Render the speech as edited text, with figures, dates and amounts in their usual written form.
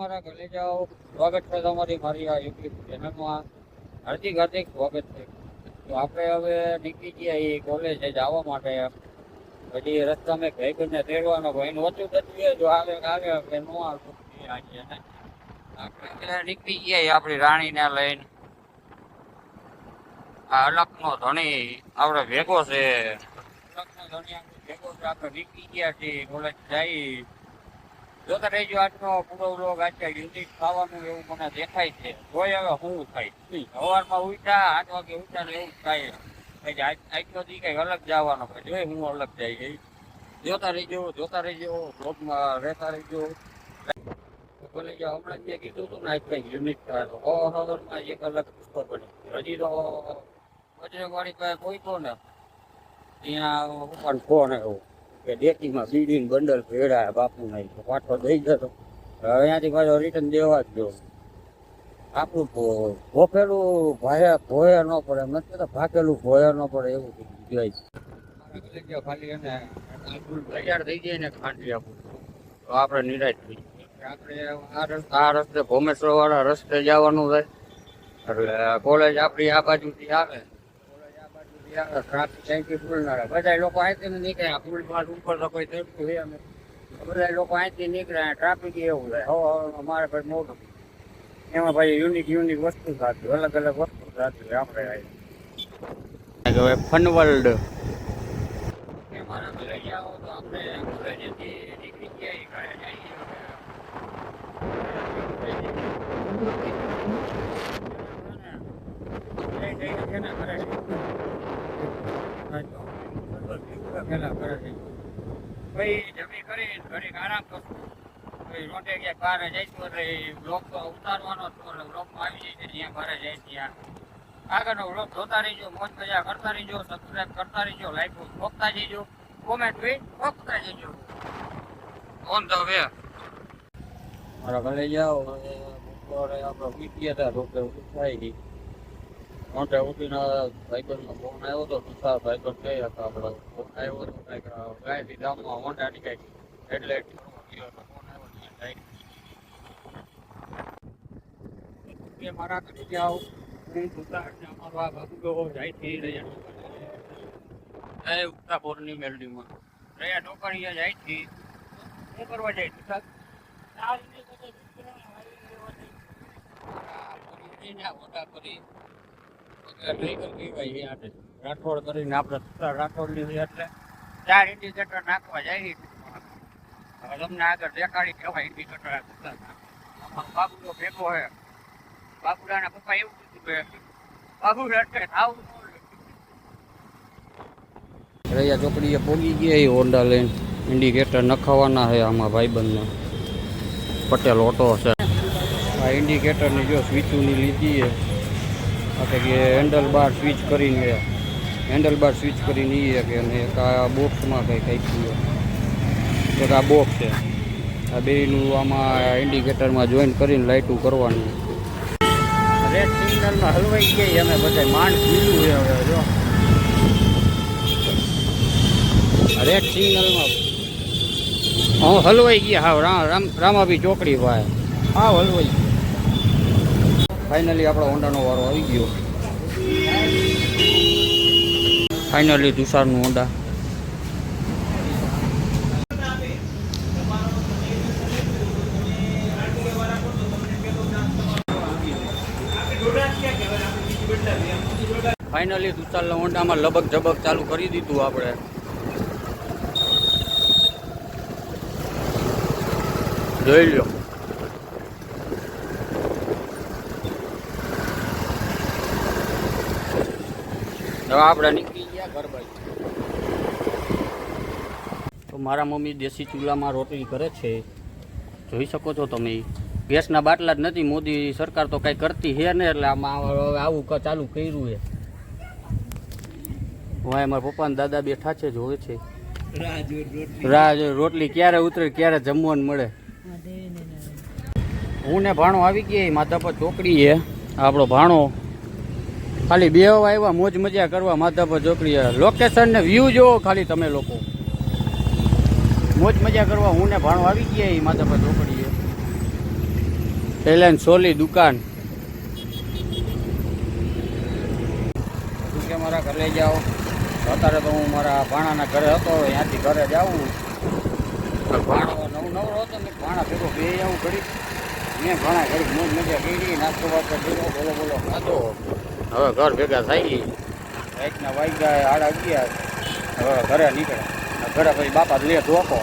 મારા કલેજાઓ, સ્વાગત છે તમારી મારી આ યુટ્યુબ ચેનલમાં. હાર્દિક હાર્દિક સ્વાગત છે. તો આપણે હવે નીકળી ગયા એ કોલેજે જવા માટે. પછી રસ્તામાં ભાઈબંધને તેડવાનો ભાઈને ઓછું થતું જો આવે કે ન આવતું આપણે નીકળી ગયા આપણી રાણીને લઈને. આ અલગનો ધણી આપણે ભેગો છે. અલગનો ધણી આપણે ભેગો છે. આપણે નીકળી ગયા છીએ કોલેજ જઈ. જોતા રહેજો આજનો પૂરો વ્લોગ. આજે યુનિક ખાવાનું એવું મને દેખાય છે. જોઈ હવે હું થાય. સવારમાં ઉઠ્યા 8 વાગે ઉઠ્યા ને એવું થાય. આજનો દી કઈક અલગ જવાનો હોય. જોઈ હું અલગ જાય ગઈ. જોતા રહીજો વ્લોગમાં રહેતા રહીજો. બોલે કે હમણાં જે કીધું હતું ને આજ કઈક યુનિક થાય સવારમાં એક અલગ પુષ્પ બની. હજી તો બજરંગવાડી પાસે પહોંચ્યો ને ત્યાં ફોન આવ્યો કે ડેકીમાં બીડીને બંડલ ભેળાયા બાપુ નહીં તો પાછો દઈ જતો. હવે અહીંયાથી પાછો રિટર્ન દેવા જ જો. આપણું ભોફેલું ભોયા ન પડે એમ નથી ભાગેલું ભોયા ન પડે એવું જાય. ખાલી એને તૈયાર થઈ જાય ને ખાંડી આપું તો આપણે નિરાશ થઈ જાય. આપણે આ રસ્તે ભોમેશ્વર વાળા રસ્તે જવાનું થાય એટલે કોલેજ આપણી આ બાજુથી આવે. ટ્રાફિક અહીંથી ફૂલ ના બધા લોકો અહીંથી નીકળ્યા. ફૂલ પાસ ઉપર તો કોઈ ચડતું છે અમે બધા લોકો અહીંથી નીકળ્યા. ટ્રાફિક એવું થાય હવે મારે ભાઈ મોટું એમાં ભાઈ યુનિક વસ્તુ થતી અલગ અલગ વસ્તુ થતી આપણે હવે ફન વર્લ્ડ મારા ઘરે જાઓ તો આપણે કોલેજેથી નીકળી ગયા ઘરે જઈએ. જમી કરી ઘડીક આરામ કરશું. રોટે ગયા બારે જઈશું એટલે બ્લોક ઉતારવાનો બ્લોકમાં આવી જાય જ્યાં બારે જાય ત્યાં આગળનો બ્લોક જોતા રહીજો. મોજ મજા કરતા રહીજો. સબસ્ક્રાઈબ કરતા રહીજો. લાઈક ઠોકતા જઈજો. કોમેન્ટ બી ઠોકતા જઈજો. ઓન ધ વે મારા ઘરે જાઓ. બપોરે આપણે ઉઠીએ હતા રોટે ઉઠાઈ ગઈ. રોટે ઉઠીને ભાઈબંધનો ફોન આવ્યો હતો. તુષાર ભાઈબંધ ગયા હતા આપણે ફોન આવ્યો હતો કંઈક ગાયથી ગામમાં હોન્ડાની કંઈક એટલે મારા ઘરે જાઓ. હું તુષારને અમારો આ બાબુ જાય છે રહ્યા ઉત્તાપોરની મેલડીમાં રહ્યા નોકરીએ જાય છે. શું કરવા જાય તુષાર? રાઠોડ કરીને આપણે રાઠોડની એટલે 4 ઇન્ડિકેટર નાખવા જાય. હવે તમને આગળ દેખાડી કેવા ઇન્ડિકેટર બાબુનો ભેગો હે. બાબુડાના પપ્પા એવું કીધું કે બાબુડા એટલે આવું રૈયા ચોકડીએ પોગી ગયા. એ હોન્ડા લઈને ઇન્ડિકેટર નખાવાના છે આમાં ભાઈબંધને. પટેલ ઓટો છે. આ ઇન્ડિકેટરની જો સ્વિચોની લીધી છે એટલે કે હેન્ડલ બાર સ્વિચ કરીને કે અને એક આ બોક્સમાં કંઈક એક આ બોક્સ છે. આ બેનું આમાં ઇન્ડિકેટરમાં જોઈન કરીને લાઇટું કરવાનું. રેડ સિગ્નલમાં હલવાઈ ગઈ અમે બધા માંડ પીલું છે. હવે જો રેડ સિગ્નલમાં હું હલવાઈ ગયા. હાવ રામાભી ચોકડી ભાઈ હાવ હલવાઈ. ફાઇનલી આપણો હોન્ડાનો વારો આવી ગયો. ફાઇનલી તુષારનું હોન્ડા. ફાઇનલી તુષારના હોન્ડામાં લબક ઝબક ચાલુ કરી દીધું આપણે. જોઈ લો. હવે આપણે નીકળી ગયા ઘર બાજુ. તો મારા મમ્મી દેશી ચૂલામાં રોટલી કરે છે. જોઈ શકો છો તમે. ગેસના બાટલા જ નથી. મોદી સરકાર તો કાંઈ કરતી છે ને એટલે આમાં હવે આવું ચાલુ કર્યું છે. હવે મારા પપ્પા ને દાદા બેઠા છે જોવે છે. રોટલી ક્યારે ઉતરે ક્યારે જમવાનું મળે. હું ને ભાણો આવી ગયા માધાપર ચોકડી છે. આપણો ભાણો ખાલી બેહવા આવ્યા મોજ મજા કરવા માધાપર ચોકડી. લોકેશન ને વ્યૂ જોવો ખાલી તમે લોકો. મોજ મજા કરવા હું ને ભાણો આવી ગયા માધાપર ચોકડીએ. એલેન સોલી દુકાન કે મારા ઘરે જાઓ. અત્યારે તો હું મારા ભાણાના ઘરે હતો, ત્યાંથી ઘરે જાઉં. ભાણો નવરો હતો ને, ભાણા ભેગો બે આવું ઘડી. મેં ભાણા ઘડી મોજ મજા કરી, નાસ્તો વાસ્તો કર્યો, બોલો બોલો ખાધો. હવે ઘર ભેગા થઈ રાતના વાગ્યા 11:30. હવે ઘરે નીકળ્યા. ઘરે પછી બાપા લે ધોકો.